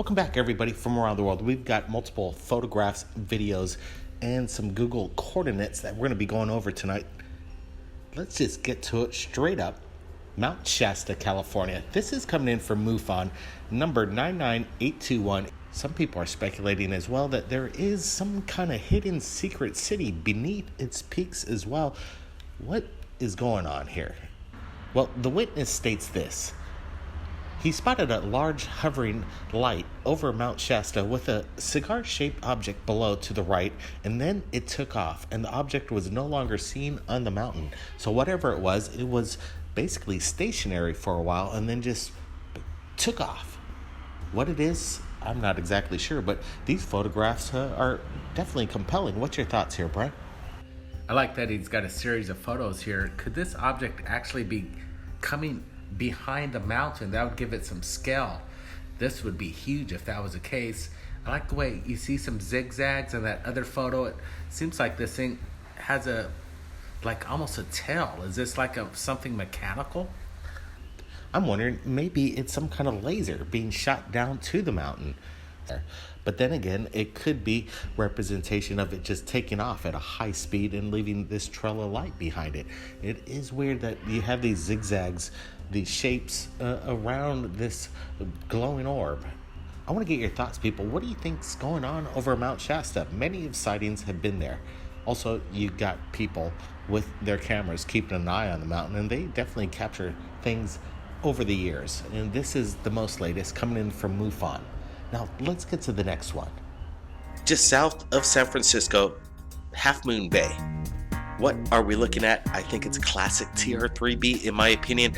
Welcome back, everybody, from around the world. We've got multiple photographs, videos, and some Google coordinates that we're going to be going over tonight. Let's just get to it straight up. Mount Shasta, California. This is coming in from MUFON, number 99821. Some people are speculating as well that there is some kind of hidden secret city beneath its peaks as well. What is going on here? Well, the witness states this. He spotted a large hovering light over Mount Shasta with a cigar-shaped object below to the right, and then it took off, and the object was no longer seen on the mountain. So whatever it was basically stationary for a while and then just took off. What it is, I'm not exactly sure, but these photographs are definitely compelling. What's your thoughts here, Brent? I like that he's got a series of photos here. Could this object actually be coming behind the mountain? That would give it some scale. This would be huge if that was the case. I like the way you see some zigzags in that other photo. It seems like this thing has almost a tail. Is this something mechanical? I'm wondering, maybe it's some kind of laser being shot down to the mountain. But then again, it could be representation of it just taking off at a high speed and leaving this trail of light behind it. It is weird that you have these zigzags, these shapes around this glowing orb. I want to get your thoughts, people. What do you think's going on over Mount Shasta? Many of sightings have been there. Also, you got people with their cameras keeping an eye on the mountain, and they definitely capture things over the years. And this is the most latest coming in from MUFON. Now, let's get to the next one. Just south of San Francisco, Half Moon Bay. What are we looking at? I think it's classic TR3B, in my opinion.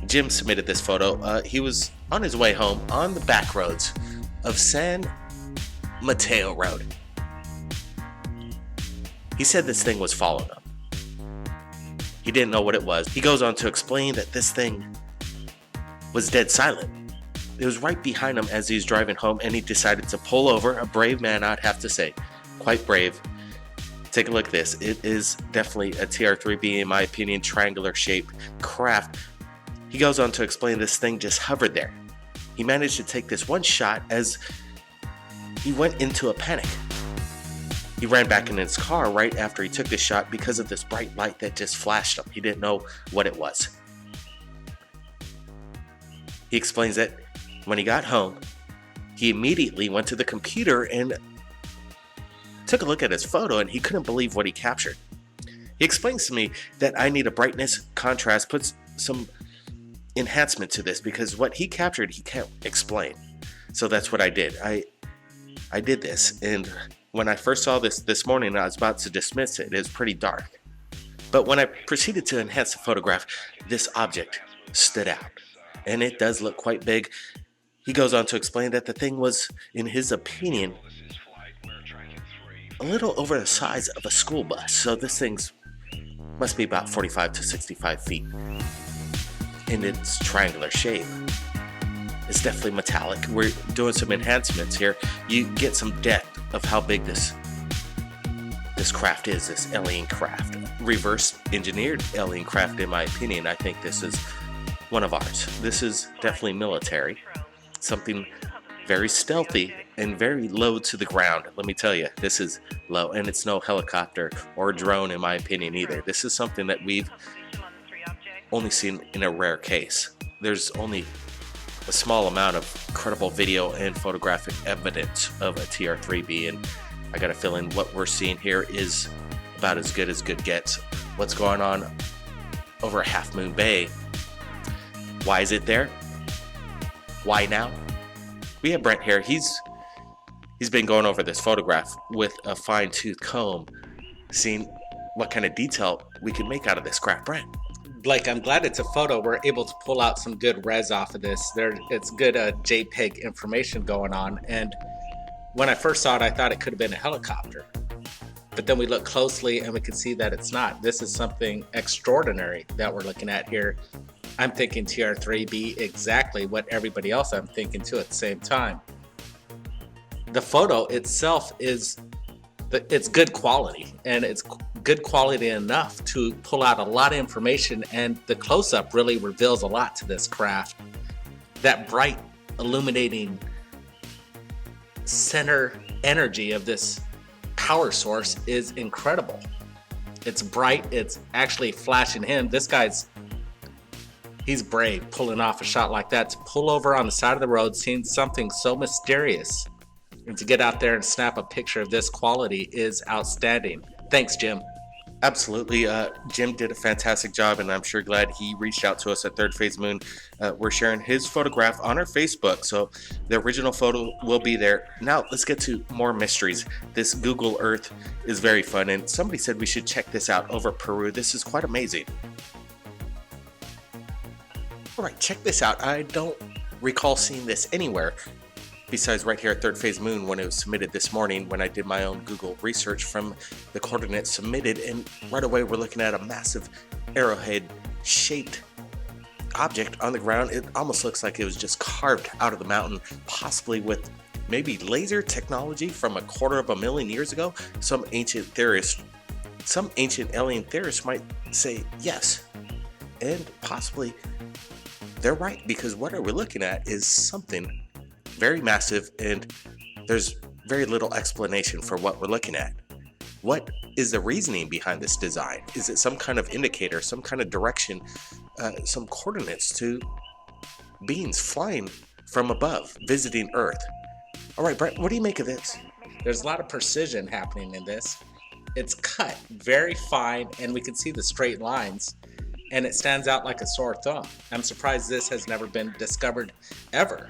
Jim submitted this photo. He was on his way home on the back roads of San Mateo Road. He said this thing was following him. He didn't know what it was. He goes on to explain that this thing was dead silent. It was right behind him as he was driving home, and he decided to pull over. A brave man, I'd have to say. Quite brave. Take a look at this. It is definitely a TR3B, in my opinion, triangular shaped craft. He goes on to explain this thing just hovered there. He managed to take this one shot as he went into a panic. He ran back in his car right after he took this shot because of this bright light that just flashed him. He didn't know what it was. He explains that when he got home, he immediately went to the computer and took a look at his photo, and he couldn't believe what he captured. He explains to me that I need a brightness, contrast, puts some enhancement to this because what he captured he can't explain. So that's what I did. I did this, and when I first saw this morning, I was about to dismiss it. It was pretty dark. But when I proceeded to enhance the photograph, this object stood out. And it does look quite big. He goes on to explain that the thing was, in his opinion, a little over the size of a school bus. So this thing's must be about 45 to 65 feet. In its triangular shape. It's definitely metallic. We're doing some enhancements here. You get some depth of how big this craft is, this alien craft. Reverse engineered alien craft, in my opinion. I think this is one of ours. This is definitely military. Something very stealthy and very low to the ground. Let me tell you, this is low, and it's no helicopter or drone, in my opinion, either. This is something that we've only seen in a rare case. There's only a small amount of credible video and photographic evidence of a TR3B, and I got a feeling what we're seeing here is about as good gets. What's going on over at Half Moon Bay? Why is it there? Why now? We have Brent here. He's been going over this photograph with a fine-tooth comb, seeing what kind of detail we can make out of this craft. Brent. Blake, I'm glad it's a photo. We're able to pull out some good res off of this. It's good JPEG information going on. And when I first saw it, I thought it could have been a helicopter. But then we look closely and we can see that it's not. This is something extraordinary that we're looking at here. I'm thinking TR3B, exactly what everybody else I'm thinking too at the same time. The photo itself it's good quality, and it's good quality enough to pull out a lot of information, and the close-up really reveals a lot to this craft. That bright illuminating center energy of this power source is incredible. It's bright. It's actually flashing him. This guy's, he's brave pulling off a shot like that. To pull over on the side of the road, seeing something so mysterious, and to get out there and snap a picture of this quality is outstanding. Thanks, Jim. Absolutely. Jim did a fantastic job, and I'm sure glad he reached out to us at Third Phase Moon. We're sharing his photograph on our Facebook, so the original photo will be there. Now, let's get to more mysteries. This Google Earth is very fun, and somebody said we should check this out over Peru. This is quite amazing. All right, check this out. I don't recall seeing this anywhere besides right here at Third Phase Moon when it was submitted this morning when I did my own Google research from the coordinates submitted, and right away we're looking at a massive arrowhead shaped object on the ground. It almost looks like it was just carved out of the mountain, possibly with maybe laser technology from 250,000 years ago. Some ancient alien theorists might say yes, and possibly they're right, because what we're looking at is something very massive, and there's very little explanation for what we're looking at. What is the reasoning behind this design? Is it some kind of indicator, some kind of direction, some coordinates to beings flying from above, visiting Earth? All right, Brett, what do you make of this? There's a lot of precision happening in this. It's cut very fine, and we can see the straight lines, and it stands out like a sore thumb. I'm surprised this has never been discovered ever.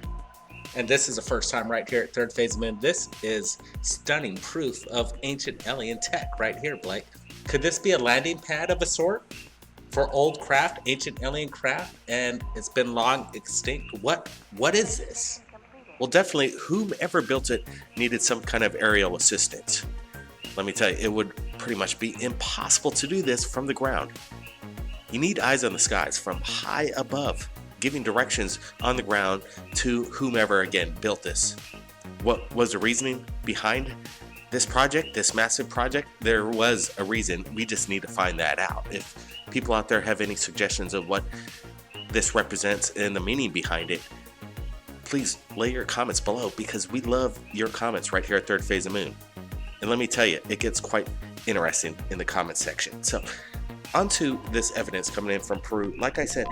And this is the first time right here at Third Phase Moon. This is stunning proof of ancient alien tech right here, Blake. Could this be a landing pad of a sort for old craft, ancient alien craft, and it's been long extinct? What is this? Well, definitely whomever built it needed some kind of aerial assistance. Let me tell you, it would pretty much be impossible to do this from the ground. You need eyes on the skies from high above, giving directions on the ground to whomever, again, built this. What was the reasoning behind this project, this massive project? There was a reason. We just need to find that out. If people out there have any suggestions of what this represents and the meaning behind it, please lay your comments below, because we love your comments right here at Third Phase of Moon. And let me tell you, it gets quite interesting in the comment section. So onto this evidence coming in from Peru. Like I said,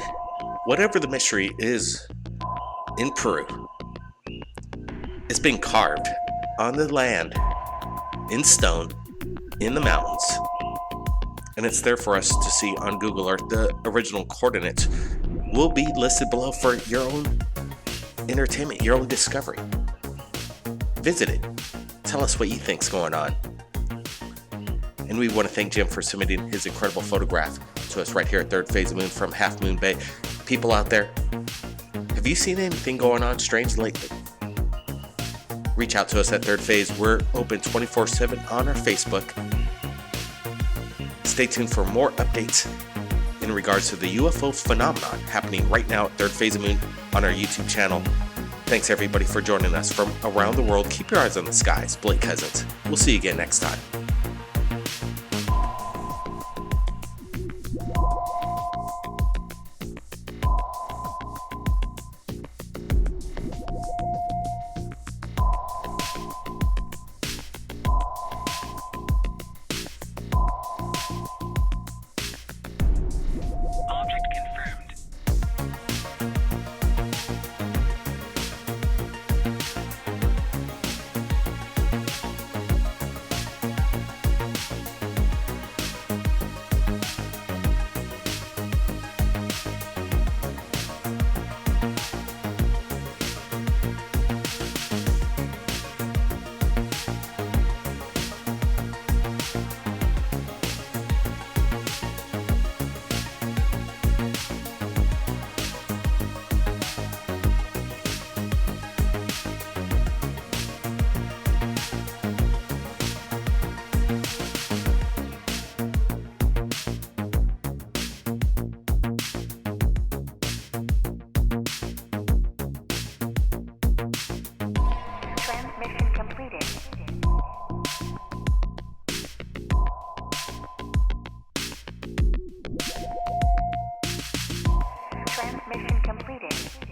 whatever the mystery is in Peru, it's been carved on the land, in stone, in the mountains, and it's there for us to see on Google Earth. The original coordinates will be listed below for your own entertainment, your own discovery. Visit it. Tell us what you think's going on. And we want to thank Jim for submitting his incredible photograph to us right here at Third Phase of Moon from Half Moon Bay. People out there, have you seen anything going on strange lately? Reach out to us at Third Phase. We're open 24/7 on our Facebook. Stay tuned for more updates in regards to the UFO phenomenon happening right now at Third Phase of Moon on our YouTube channel. Thanks everybody for joining us from around the world. Keep your eyes on the skies. Blake Cousins. We'll see you again next time. Transmission completed.